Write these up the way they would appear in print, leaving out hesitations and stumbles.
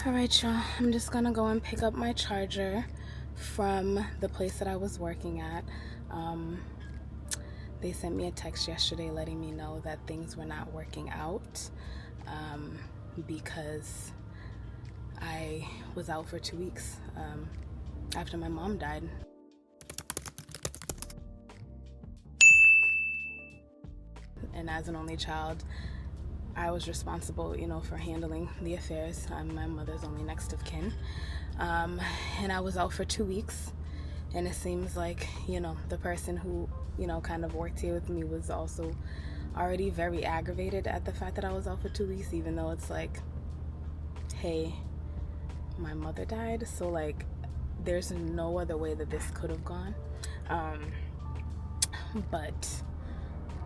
Alright, y'all, I'm just gonna go and pick up my charger from the place that I was working at. They sent me a text yesterday letting me know that things were not working out because I was out for 2 weeks after my mom died. And as an only child, I was responsible, for handling the affairs. I'm my mother's only next of kin. And I was out for 2 weeks. And it seems like, the person who, kind of worked here with me was also already very aggravated at the fact that I was out for 2 weeks, even though it's like, hey, my mother died. So, like, there's no other way that this could have gone. But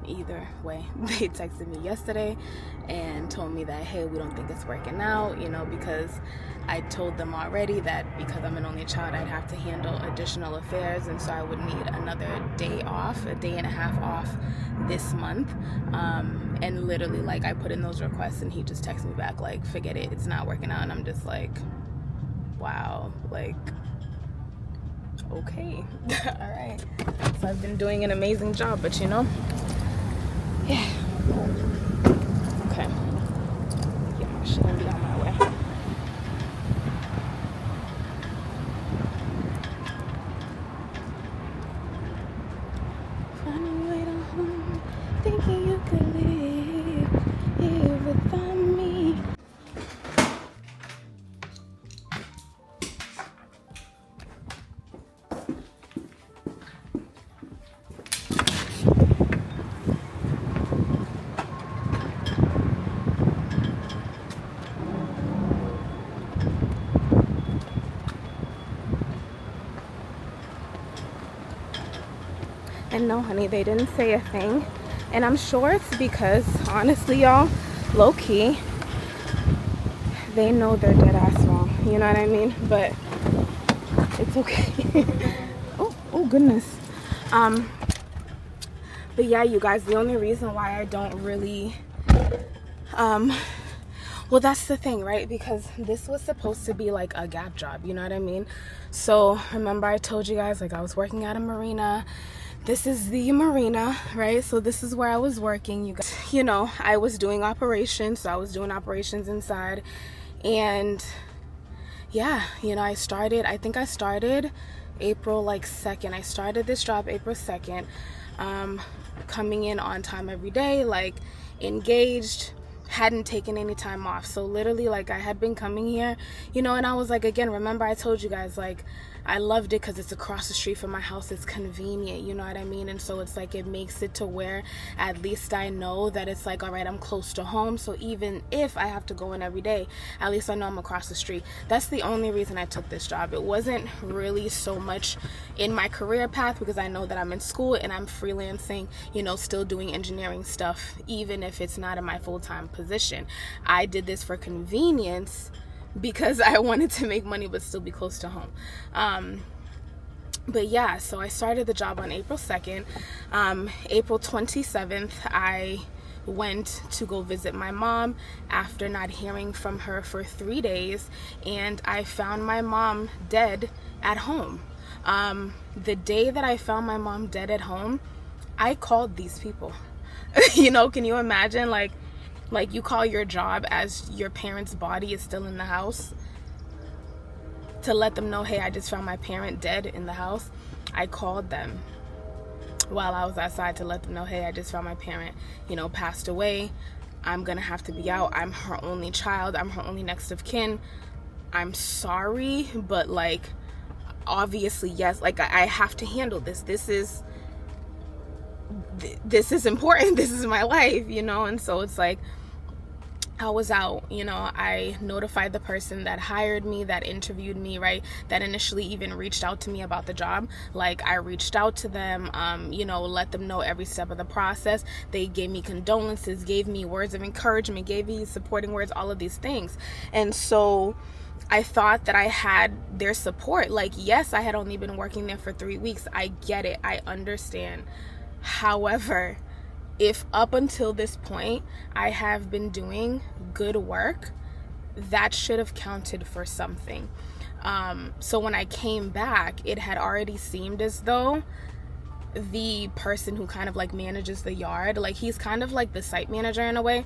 either way, they texted me yesterday and told me that, hey, we don't think it's working out, because I told them already that because I'm an only child, I'd have to handle additional affairs, and so I would need another day off, a day and a half off this month. And literally, like, I put in those requests and he just texted me back like, forget it, it's not working out. And I'm just like, wow, like, okay. All right, so I've been doing an amazing job, but yeah. Okay. Yeah, I shouldn't be on my way. Find a way to home, thinking you could live here without me. And no, honey, they didn't say a thing. And I'm sure it's because, honestly, y'all, low-key, they know they're dead ass wrong. You know what I mean? But it's okay. oh, goodness. But yeah, you guys, the only reason why I don't really, well, that's the thing, right? Because this was supposed to be like a gap job, you know what I mean? So remember I told you guys, like, I was working at a marina. This is the marina, right? So this is where I was working. You guys, I was doing operations. So I was doing operations inside. And yeah, I think I started April 2nd. I started this job April 2nd, coming in on time every day, like, engaged, hadn't taken any time off. So literally, like, I had been coming here, and I was like, again, remember I told you guys, like, I loved it because it's across the street from my house. It's convenient, you know what I mean? And so it's like, it makes it to where at least I know that it's like, all right, I'm close to home. So even if I have to go in every day, at least I know I'm across the street. That's the only reason I took this job. It wasn't really so much in my career path, because I know that I'm in school and I'm freelancing, still doing engineering stuff, even if it's not in my full-time position. I did this for convenience because I wanted to make money but still be close to home. But yeah, so I started the job on April 2nd. April 27th, I went to go visit my mom after not hearing from her for 3 days, and I found my mom dead at home. The day that I found my mom dead at home, I called these people. Can you imagine, like you call your job as your parent's body is still in the house to let them know, hey, I just found my parent dead in the house. I called them while I was outside to let them know, hey, I just found my parent, passed away. I'm gonna have to be out. I'm her only child. I'm her only next of kin. I'm sorry, but, like, obviously, yes, like, I have to handle this. This is important. This is my life, and so it's like, I was out, I notified the person that hired me, that interviewed me, right, that initially even reached out to me about the job. Like, I reached out to them, let them know every step of the process. They gave me condolences, gave me words of encouragement, gave me supporting words, all of these things. And so I thought that I had their support. Like, yes, I had only been working there for 3 weeks. I get it. I understand. However, if up until this point I have been doing good work, that should have counted for something. So when I came back, it had already seemed as though the person who kind of like manages the yard, like he's kind of like the site manager in a way.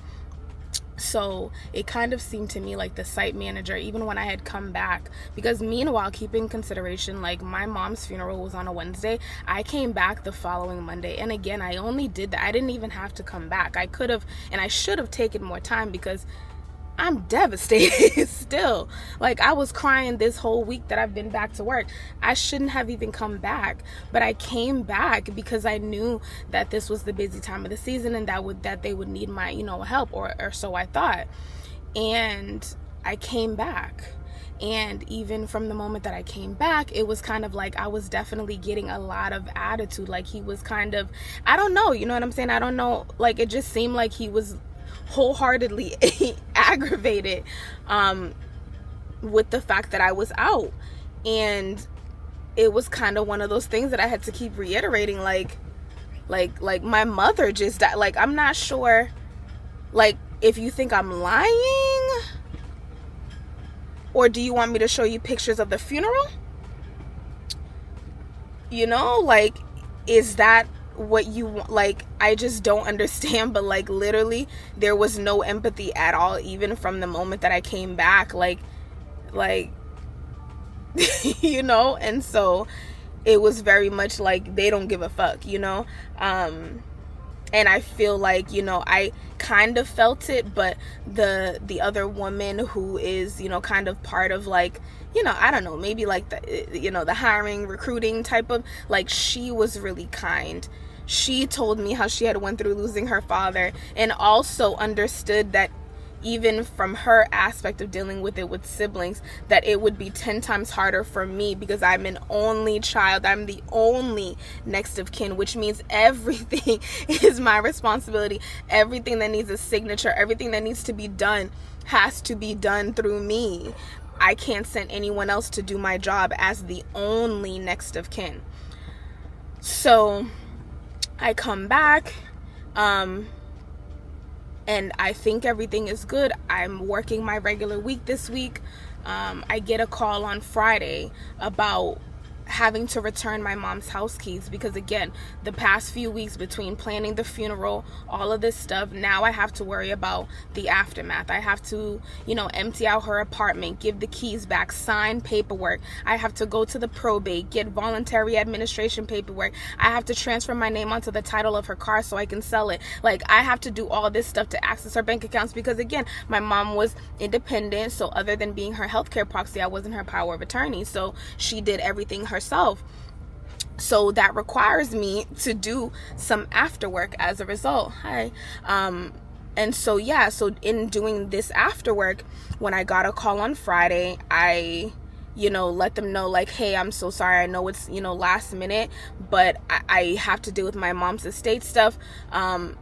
So it kind of seemed to me like the site manager, even when I had come back, because meanwhile, keeping in consideration, like my mom's funeral was on a Wednesday, I came back the following Monday. And again, I only did that. I didn't even have to come back. I could have, and I should have taken more time, because I'm devastated still. Like, I was crying this whole week that I've been back to work. I shouldn't have even come back, but I came back because I knew that this was the busy time of the season, and that they would need my, help, or so I thought. And I came back. And even from the moment that I came back, it was kind of like I was definitely getting a lot of attitude. Like, he was kind of, I don't know, you know what I'm saying? I don't know. Like, it just seemed like he was wholeheartedly aggravated with the fact that I was out. And it was kind of one of those things that I had to keep reiterating, like my mother just died. Like, I'm not sure, like, if you think I'm lying, or do you want me to show you pictures of the funeral? Like, is that what you want? Like, I just don't understand. But like, literally, there was no empathy at all, even from the moment that I came back, like and so it was very much like they don't give a fuck, and I feel like, I kind of felt it, but the other woman who is, kind of part of, like, I don't know, maybe like the hiring, recruiting type of, like, she was really kind. She told me how she had went through losing her father, and also understood that even from her aspect of dealing with it with siblings, that it would be 10 times harder for me, because I'm an only child. I'm the only next of kin, which means everything is my responsibility. Everything that needs a signature, everything that needs to be done has to be done through me. I can't send anyone else to do my job as the only next of kin. So I come back, and I think everything is good. I'm working my regular week this week. I get a call on Friday about having to return my mom's house keys, because again, the past few weeks between planning the funeral, all of this stuff, now I have to worry about the aftermath. I have to, empty out her apartment, give the keys back, sign paperwork. I have to go to the probate, get voluntary administration paperwork. I have to transfer my name onto the title of her car so I can sell it. Like, I have to do all this stuff to access her bank accounts, because again, my mom was independent, so other than being her healthcare proxy, I wasn't her power of attorney, so she did everything herself. So that requires me to do some after work as a result. And so in doing this after work, when I got a call on Friday, I let them know, like, hey, I'm so sorry. I know it's, last minute, but I have to deal with my mom's estate stuff.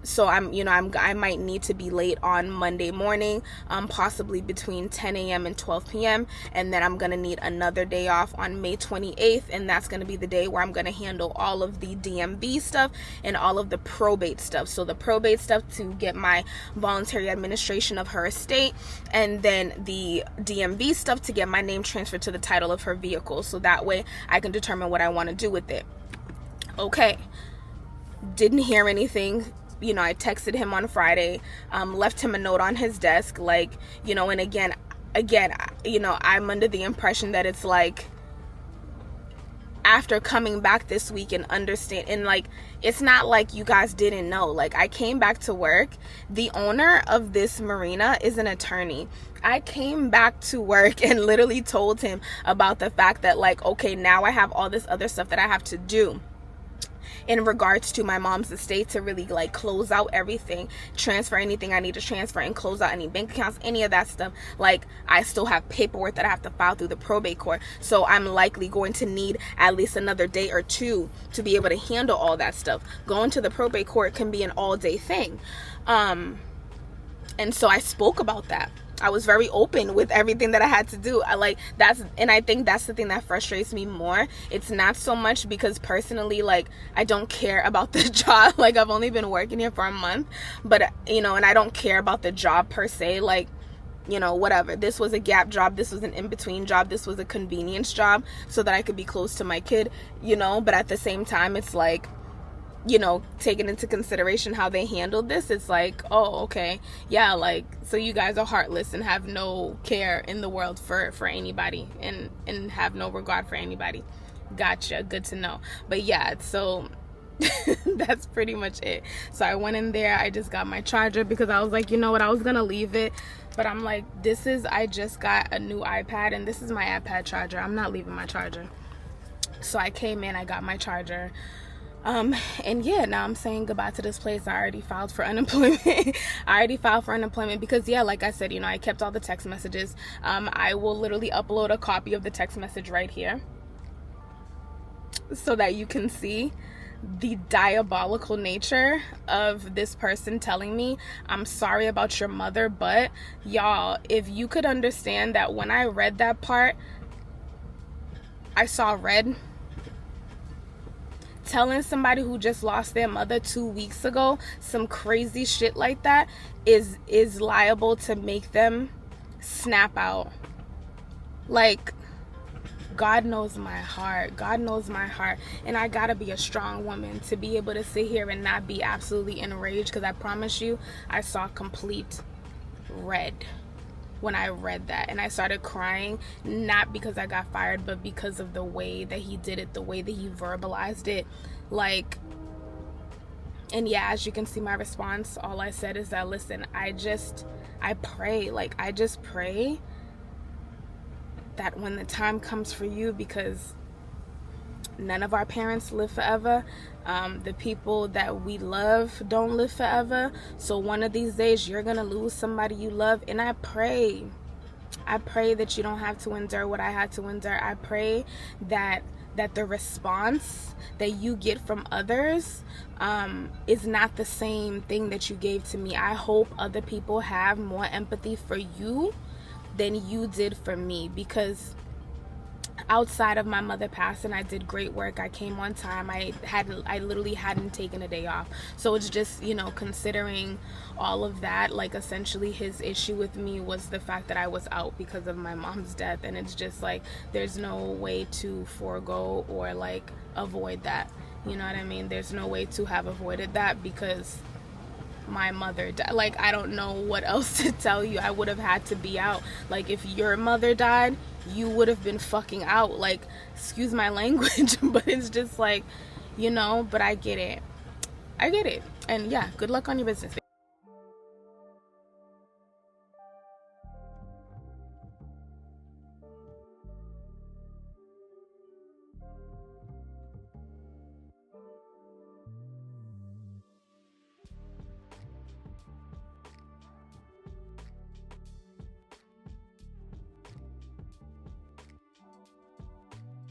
So I might need to be late on Monday morning, possibly between 10 a.m. and 12 p.m. And then I'm going to need another day off on May 28th. And that's going to be the day where I'm going to handle all of the DMV stuff and all of the probate stuff. So the probate stuff to get my voluntary administration of her estate, and then the DMV stuff to get my name transferred to the title of her vehicle, so that way I can determine what I want to do with it. Okay, didn't hear anything. I texted him on Friday, left him a note on his desk, like, and again, I'm under the impression that it's like, after coming back this week and understand, and like, it's not like you guys didn't know. Like, I came back to work. The owner of this marina is an attorney. I came back to work and literally told him about the fact that, like, okay, now I have all this other stuff that I have to do in regards to my mom's estate, to really, like, close out everything, transfer anything I need to transfer, and close out any bank accounts, any of that stuff. Like, I still have paperwork that I have to file through the probate court, so I'm likely going to need at least another day or two to be able to handle all that stuff. Going to the probate court can be an all-day thing. And so I spoke about that. I was very open with everything that I had to do. I think that's the thing that frustrates me more. It's not so much because personally, like, I don't care about the job. Like, I've only been working here for a month, but and I don't care about the job per se. Like, you know, whatever. This was a gap job. This was an in-between job. This was a convenience job so that I could be close to my kid, you know. But at the same time, it's like, you know, taking into consideration how they handled this, it's like, oh, okay, yeah, like, so you guys are heartless and have no care in the world for anybody, and have no regard for anybody. Gotcha, good to know. But yeah, so that's pretty much it. So I went in there, I just got my charger because I was like, you know what, I was gonna leave it, but I'm like, I just got a new iPad and this is my iPad charger. I'm not leaving my charger. So I came in, I got my charger. And yeah, now I'm saying goodbye to this place. I already filed for unemployment. Because yeah, like I said, you know, I kept all the text messages. I will literally upload a copy of the text message right here so that you can see the diabolical nature of this person telling me, I'm sorry about your mother, but y'all, if you could understand that when I read that part, I saw red. Telling somebody who just lost their mother 2 weeks ago some crazy shit like that is liable to make them snap out. Like, God knows my heart. God knows my heart. And I gotta be a strong woman to be able to sit here and not be absolutely enraged, because I promise you, I saw complete red when I read that, and I started crying, not because I got fired, but because of the way that he did it, the way that he verbalized it. Like, and yeah, as you can see my response, all I said is that, listen, I pray, like, I just pray that when the time comes for you, because none of our parents live forever, the people that we love don't live forever, so one of these days you're gonna lose somebody you love, and I pray that you don't have to endure what I had to endure. I pray that the response that you get from others is not the same thing that you gave to me. I hope other people have more empathy for you than you did for me, because outside of my mother passing, I did great work. I came on time. I literally hadn't taken a day off. So it's just, you know, considering all of that, like, essentially his issue with me was the fact that I was out because of my mom's death, and it's just like, there's no way to forego or like avoid that. You know what I mean? There's no way to have avoided that, because my mother died. Like, I don't know what else to tell you. I would have had to be out. Like, if your mother died, you would have been fucking out. Like, excuse my language, but it's just like, you know, but I get it. And yeah, good luck on your business, baby.